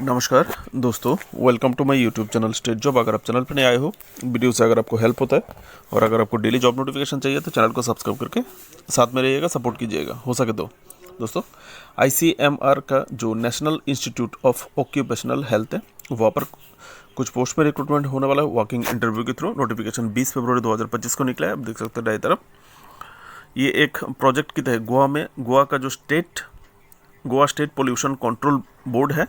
नमस्कार दोस्तों, welcome to my YouTube channel state job. अगर आप चैनल पर नए आए हो, वीडियो से अगर आपको हेल्प होता है और अगर आपको डेली जॉब नोटिफिकेशन चाहिए तो चैनल को सब्सक्राइब करके साथ में रहिएगा, सपोर्ट कीजिएगा हो सके तो। दोस्तों, ICMR का जो national institute of occupational health है, वहाँ पर कुछ पोस्ट में रिक्रूटमेंट होने वाला है वॉकिंग इंटरव्यू के थ्रू। नोटिफिकेशन 20 फरवरी 2025 को निकला है। आप देख सकते हैं दाएं तरफ। ये एक प्रोजेक्ट की तहत गोवा का जो Goa state pollution control board है,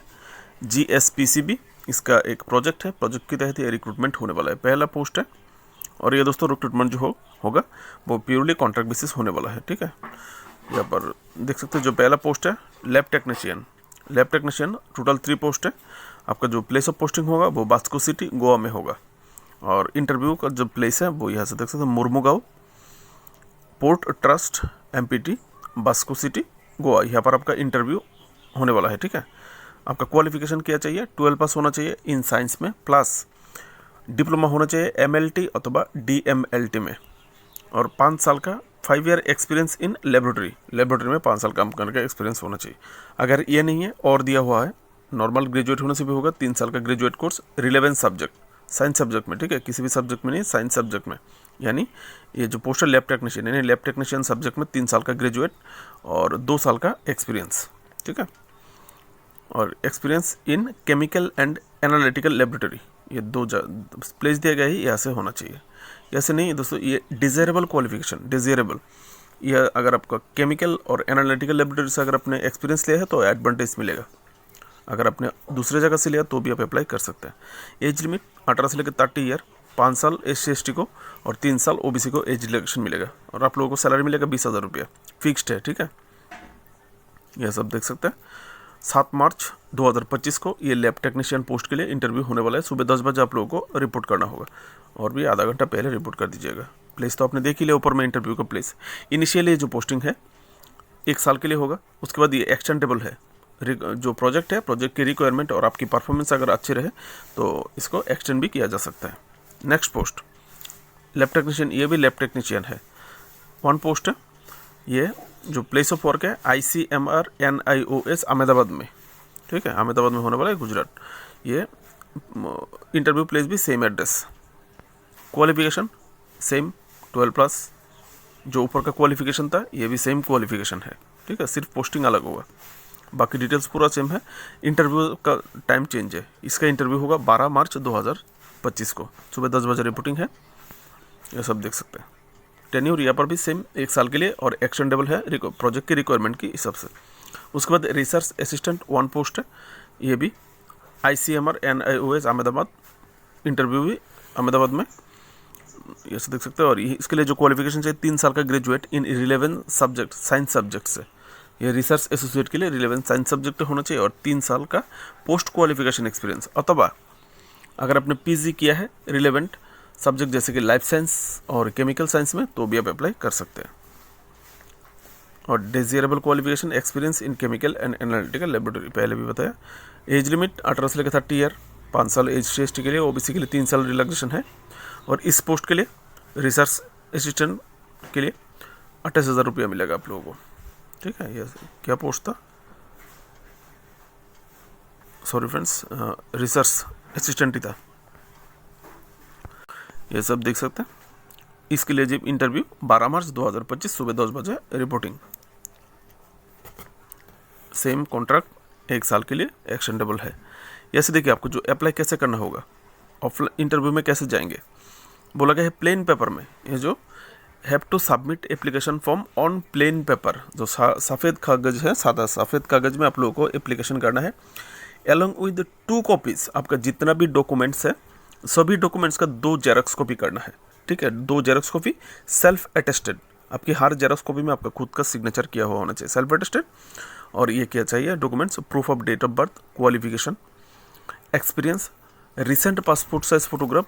GSPCB, इसका एक प्रोजेक्ट है। प्रोजेक्ट के तहत ये रिक्रूटमेंट होने वाला है। पहला पोस्ट है और ये दोस्तों रिक्रूटमेंट जो होगा वो प्योरली कॉन्ट्रैक्ट बेसिस होने वाला है। ठीक है, यहाँ पर देख सकते हैं जो पहला पोस्ट है लैब टेक्नीशियन टोटल 3 पोस्ट है। आपका जो प्लेस ऑफ पोस्टिंग होगा वो बास्को सिटी गोवा में होगा और इंटरव्यू का जो प्लेस है वो यहाँ से देख सकते हैं Mormugao port trust MPT Vasco city Goa. यहाँ पर आपका इंटरव्यू होने वाला है। ठीक है, आपका क्वालिफिकेशन क्या चाहिए? 12 पास होना चाहिए इन साइंस में, प्लस डिप्लोमा होना चाहिए MLT अथवा DMLT में, और 5 साल का 5 ईयर एक्सपीरियंस इन लेबोरेटरी में 5 साल काम करने का एक्सपीरियंस होना चाहिए। अगर ये नहीं है और दिया हुआ है, नॉर्मल ग्रेजुएट होने से भी होगा। 3 साल का graduate course relevant subject science subject में। ठीक है, किसी भी सब्जेक्ट में नहीं, साइंस सब्जेक्ट में। यानी ये जो पोस्ट है लैब टेक्नीशियन, यानी लैब टेक्नीशियन सब्जेक्ट में 3 साल का ग्रेजुएट और 2 साल का एक्सपीरियंस। ठीक है, और experience in chemical and analytical laboratory, ये 2 प्लेस दिया गया है, यहाँ से होना चाहिए। ऐसे नहीं दोस्तों, ये डिज़ायरेबल क्वालिफिकेशन, डिज़ायरेबल। यह अगर आपका केमिकल और एनालिटिकल लेबोरेटरी से अगर आपने एक्सपीरियंस लिया है तो एडवांटेज मिलेगा। अगर आपने दूसरे जगह से लिया तो भी आप अप्लाई कर सकते हैं। एज लिमिट 18 से लेकर 30 ईयर, 5 साल SC/ST को और 3 साल OBC को एज रिलैक्सेशन मिलेगा। और आप लोगों को सैलरी मिलेगा 20,000 रुपया, फिक्स्ड है। ठीक है, यह सब देख सकते हैं। 7 मार्च 2025 को ये लैब टेक्नीशियन पोस्ट के लिए इंटरव्यू होने वाला है। सुबह 10 बजे आप लोगों को रिपोर्ट करना होगा और भी आधा घंटा पहले रिपोर्ट कर दीजिएगा। प्लेस तो आपने देख ही लिया ऊपर में, इंटरव्यू का प्लेस। इनिशियली जो पोस्टिंग है 1 साल के लिए होगा, उसके बाद ये एक्सटेंडेबल है। जो प्रोजेक्ट है, प्रोजेक्ट की रिक्वायरमेंट और आपकी परफॉर्मेंस अगर अच्छी रहे तो इसको एक्सटेंड भी किया जा सकता है। नेक्स्ट पोस्ट लैब टेक्नीशियन, ये भी लैब टेक्नीशियन है। 1 पोस्ट है। ये जो प्लेस ऑफ वर्क है ICMR NIOS अहमदाबाद में। ठीक है, अहमदाबाद में होने वाला है, गुजरात। ये इंटरव्यू प्लेस भी same address. Qualification same 12 plus. जो ऊपर का क्वालिफिकेशन था ये भी सेम क्वालिफिकेशन है। ठीक है, सिर्फ पोस्टिंग अलग होगा, बाकी डिटेल्स पूरा सेम है। इंटरव्यू का टाइम चेंज है। इसका इंटरव्यू होगा 12 मार्च 2025 को, सुबह 10 बजे रिपोर्टिंग है। ये सब देख सकते हैं। टेन्योर यहाँ पर भी सेम 1 साल के लिए और एक्सटेंडेबल है प्रोजेक्ट की रिक्वायरमेंट की हिसाब से। उसके बाद रिसर्च असिस्टेंट 1 पोस्ट है। ये भी ICMR NIOS अहमदाबाद, इंटरव्यू भी अहमदाबाद में, ये सब देख सकते हैं। और इसके लिए जो क्वालिफिकेशन चाहिए 3 साल का graduate in relevant subject science subject से। ये रिसर्च एसोसिएट के लिए रिलेवेंट साइंस सब्जेक्ट होना चाहिए और 3 साल का पोस्ट क्वालिफिकेशन एक्सपीरियंस, अथवा अगर आपने PG किया है रिलेवेंट सब्जेक्ट जैसे कि लाइफ साइंस और केमिकल साइंस में तो भी आप अप्लाई कर सकते हैं। और desirable qualification experience in chemical and analytical laboratory, पहले भी बताया। एज लिमिट 18 से लेकर 30 ईयर, 5 साल SC/ST के लिए, OBC के लिए 3 साल रिलैक्सेशन है। और इस पोस्ट के लिए रिसर्च असिस्टेंट के लिए 28,000 रुपया मिलेगा आप लोगों को। ठीक है, ये क्या पोस्ट था, सॉरी फ्रेंड्स, रिसर्च असिस्टेंट ही था। ये सब देख सकते हैं। इसके लिए जब इंटरव्यू 12 मार्च 2025 सुबह 10 बजे रिपोर्टिंग। सेम कॉन्ट्रैक्ट 1 साल के लिए एक्सटेंडेबल है। ऐसे देखिए आपको जो अप्लाई कैसे करना होगा, ऑफलाइन इंटरव्यू में कैसे जाएंगे, बोला गया है प्लेन पेपर में। ये जो have to submit application form on plain paper, जो सफ़ेद कागज़ है, सादा सफ़ेद कागज़ में आप लोगों को एप्लीकेशन करना है। अलॉन्ग विद 2 कॉपीज़, आपका जितना भी डॉक्यूमेंट्स है सभी डॉक्यूमेंट्स का 2 जेरॉक्स कॉपी करना है। ठीक है, 2 जेरॉक्स कॉपी सेल्फ अटेस्टेड, आपकी हर जेरॉक्स कॉपी में आपका खुद का सिग्नेचर किया हुआ होना चाहिए, सेल्फ अटेस्टेड। और ये क्या चाहिए documents, proof of date of birth, qualification, experience, recent passport size photograph,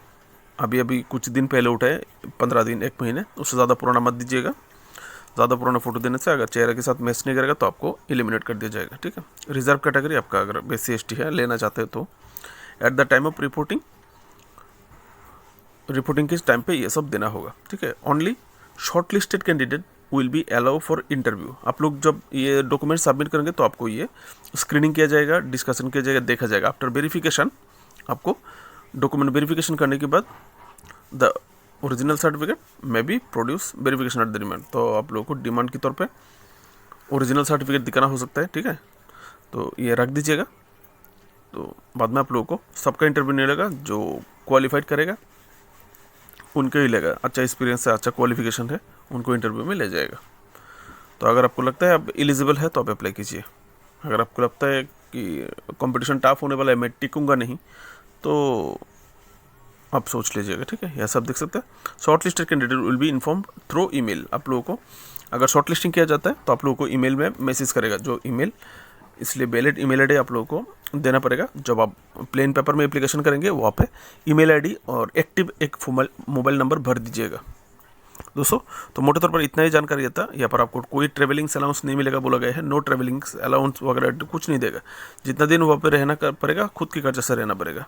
अभी कुछ दिन पहले उठाए, 15 दिन 1 महीने, उससे ज़्यादा पुराना मत दीजिएगा। ज़्यादा पुराना फोटो देने से अगर चेहरे के साथ मैच नहीं करेगा तो आपको एलिमिनेट कर दिया जाएगा। ठीक है, रिजर्व कैटेगरी आपका अगर SC/ST है, लेना चाहते हो तो at the time of reporting के टाइम पे ये सब देना होगा। ठीक है, only short listed candidate will be allow for interview. आप लोग जब ये डॉक्यूमेंट सबमिट करेंगे तो आपको ये स्क्रीनिंग किया जाएगा, डिस्कशन किया जाएगा, देखा जाएगा। आफ्टर वेरिफिकेशन आपको डॉक्यूमेंट वेरिफिकेशन करने के बाद the original certificate may be produce verification at the demand. तो आप लोगों को डिमांड के तौर पे ओरिजिनल सर्टिफिकेट दिखाना हो सकता है, ठीक है। तो ये रख दीजिएगा। तो बाद में आप लोगों को सबका इंटरव्यू नहीं लेगा, जो क्वालिफाइड करेगा उनके ही लेगा। अच्छा एक्सपीरियंस है, अच्छा क्वालिफिकेशन है, उनको इंटरव्यू में ले जाएगा। तो अगर आपको लगता है आप एलिजिबल है तो आप अप्लाई कीजिए। अगर आपको लगता है कि कंपटीशन टफ होने वाला है, मैं टिकूंगा नहीं, तो आप सोच लीजिएगा, ठीक है। यह सब देख सकते हैं। Short listed candidate will be inform through email. आप लोगों को अगर शॉर्ट लिस्टिंग किया जाता है तो आप लोगों को ईमेल में मैसेज करेगा, जो ईमेल, इसलिए वैलिड ईमेल आईडी आप लोगों को देना पड़ेगा। जब आप प्लेन पेपर में एप्लीकेशन करेंगे वहाँ पे ईमेल आईडी और एक्टिव एक मोबाइल नंबर भर दीजिएगा दोस्तों। तो मोटे तौर पर इतना ही जानकारी था। यहाँ पर आपको कोई ट्रैवलिंग अलाउंस नहीं मिलेगा, बोला गया है नो ट्रैवलिंग अलाउंस वगैरह कुछ नहीं देगा। जितना दिन वहाँ पे रहना पड़ेगा खुद की खर्चे से रहना पड़ेगा।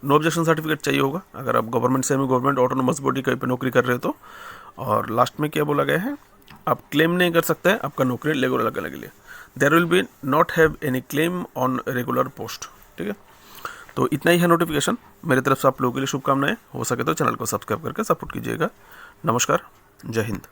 नो ऑब्जेक्शन सर्टिफिकेट चाहिए होगा अगर आप government, semi government, autonomous body कहीं पे नौकरी कर रहे हो तो। और लास्ट में क्या बोला गया है, आप क्लेम नहीं कर सकते हैं आपका नौकरी रेगुलर करने के लिए। There will be not have any claim on regular post, ठीक है। तो इतना ही है नोटिफिकेशन। मेरी तरफ से आप लोगों के लिए शुभकामनाएं। हो सके तो चैनल को सब्सक्राइब करके सपोर्ट कीजिएगा। नमस्कार, जय हिंद।